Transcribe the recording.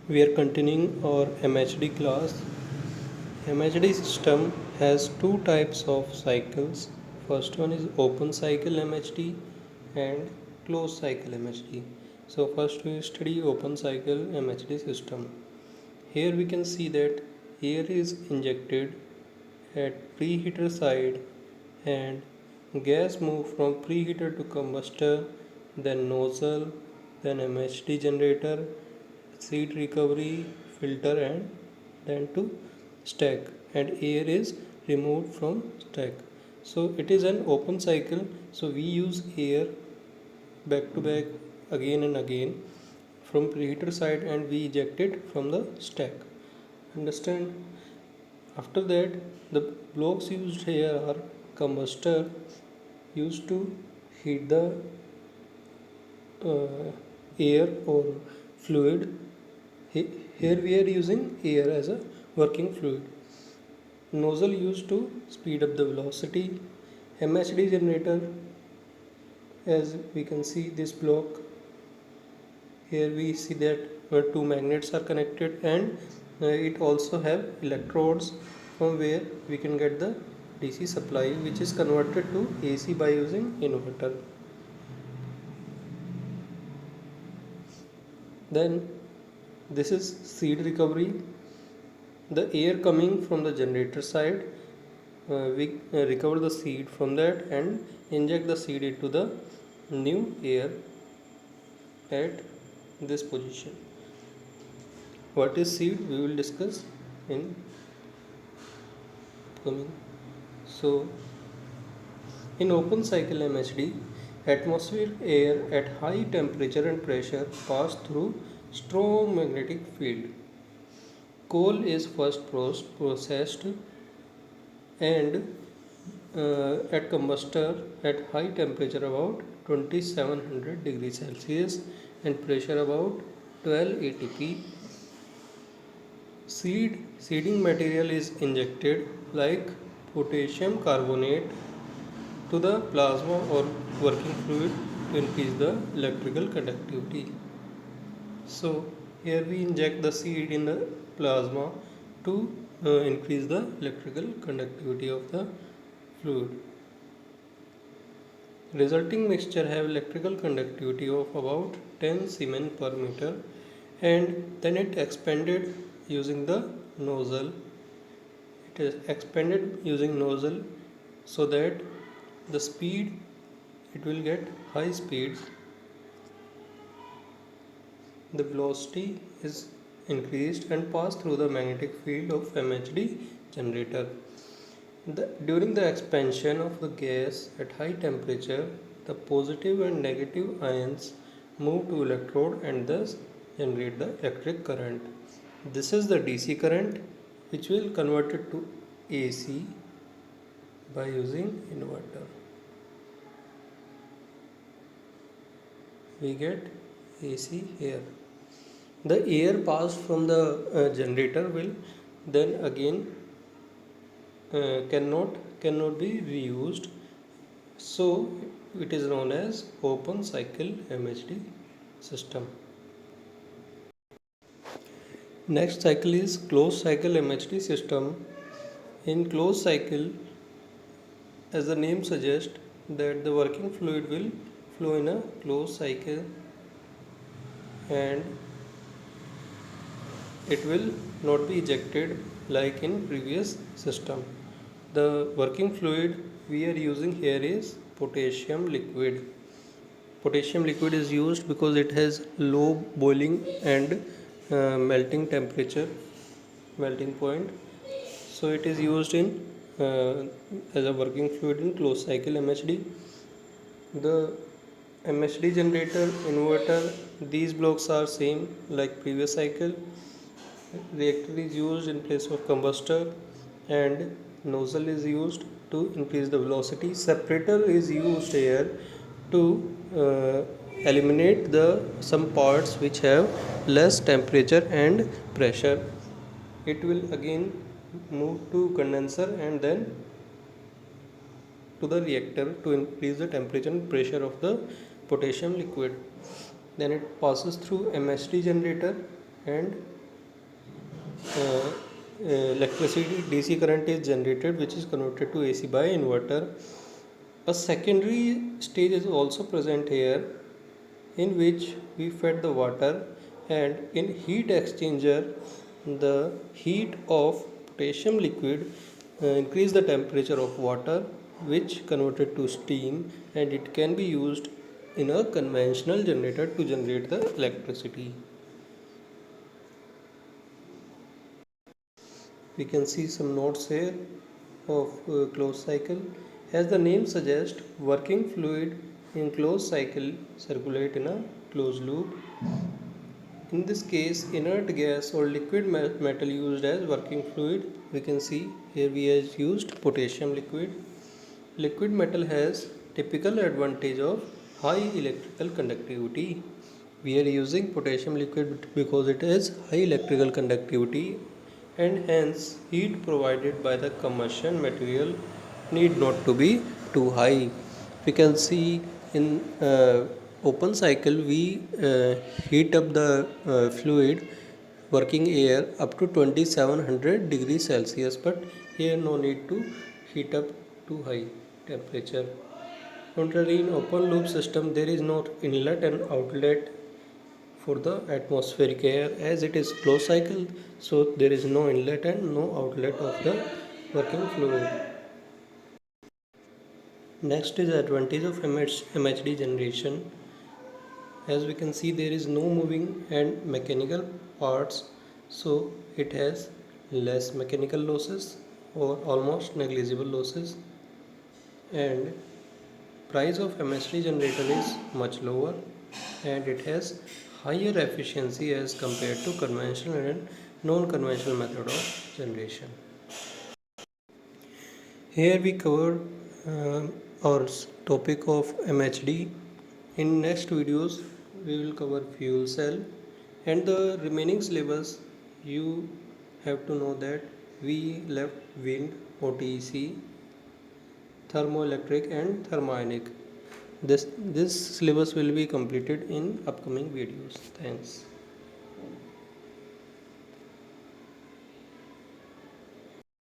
We are continuing our MHD class. MHD system has two types of cycles. First one is open cycle MHD and closed cycle MHD. So first we study open cycle MHD system. Here we can see that air is injected at preheater side and gas move from preheater to combustor, then nozzle, then MHD generator, seed recovery filter, and then to stack, and air is removed from stack. So it is an open cycle, so we use air back to back again and again from preheater side and we eject it from the stack. Understand? After that, the blocks used here are combustor used to heat the air or fluid. Here we are using air as a working fluid. Nozzle used to speed up the velocity. MHD generator, as we can see this block, here we see that two magnets are connected, and it also have electrodes from where we can get the DC supply, which is converted to AC by using inverter. Then this is seed recovery. The air coming from the generator side, we recover the seed from that and inject the seed into the new air at this position. What is seed we will discuss in coming. So in open cycle MHD, atmospheric air at high temperature and pressure pass through strong magnetic field. Coal is first processed and at combustor at high temperature about 2700 degrees Celsius and pressure about 12 atp. Seeding material is injected like potassium carbonate to the plasma or working fluid to increase the electrical conductivity. So here we inject the seed in the plasma to increase the electrical conductivity of the fluid. Resulting mixture have electrical conductivity of about 10 Siemens per meter, and then it expanded using the nozzle. It is expanded using nozzle so that the speed, it will get high speeds. The velocity is increased and pass through the magnetic field of MHD generator. During the expansion of the gas at high temperature, the positive and negative ions move to electrode and thus generate the electric current. This is the DC current, which will convert it to AC by using inverter. We get AC here. The air passed from the generator will then again cannot be reused, so it is known as open cycle MHD system. Next cycle is closed cycle MHD system. In closed cycle, as the name suggests, that the working fluid will flow in a closed cycle and it will not be ejected like in previous system. The working fluid we are using here is potassium liquid. Potassium liquid is used because it has low boiling and melting temperature, melting point. So it is used in as a working fluid in closed cycle MHD. The MHD generator, inverter, these blocks are same like previous cycle. Reactor is used in place of combustor and nozzle is used to increase the velocity. Separator is used here to eliminate the some parts which have less temperature and pressure. It will again move to condenser and then to the reactor to increase the temperature and pressure of the potassium liquid. Then it passes through MHD generator and uh, electricity DC current is generated, which is converted to AC by inverter. A secondary stage is also present here, in which we fed the water, and in heat exchanger the heat of potassium liquid increase the temperature of water, which converted to steam, and it can be used in a conventional generator to generate the electricity. We can see some notes here of closed cycle. As the name suggests, working fluid in closed cycle circulate in a closed loop. In this case, inert gas or liquid metal used as working fluid. We can see here we have used potassium liquid. Liquid metal has typical advantage of high electrical conductivity. We are using potassium liquid because it has high electrical conductivity, and hence heat provided by the combustion material need not to be too high. We can see in open cycle we heat up the fluid working air up to 2700 degrees Celsius, but here no need to heat up too high temperature. Contrary, in open loop system there is no inlet and outlet for the atmospheric air, as it is closed cycle, so there is no inlet and no outlet of the working fluid. Next is advantage of MHD generation. As we can see, there is no moving and mechanical parts, so it has less mechanical losses or almost negligible losses, and price of MHD generator is much lower, and it has higher efficiency as compared to conventional and non-conventional method of generation. Here we covered our topic of MHD. In next videos we will cover fuel cell, and the remaining syllabus you have to know that we left wind, OTC, thermoelectric and thermionic. This syllabus will be completed in upcoming videos. Thanks.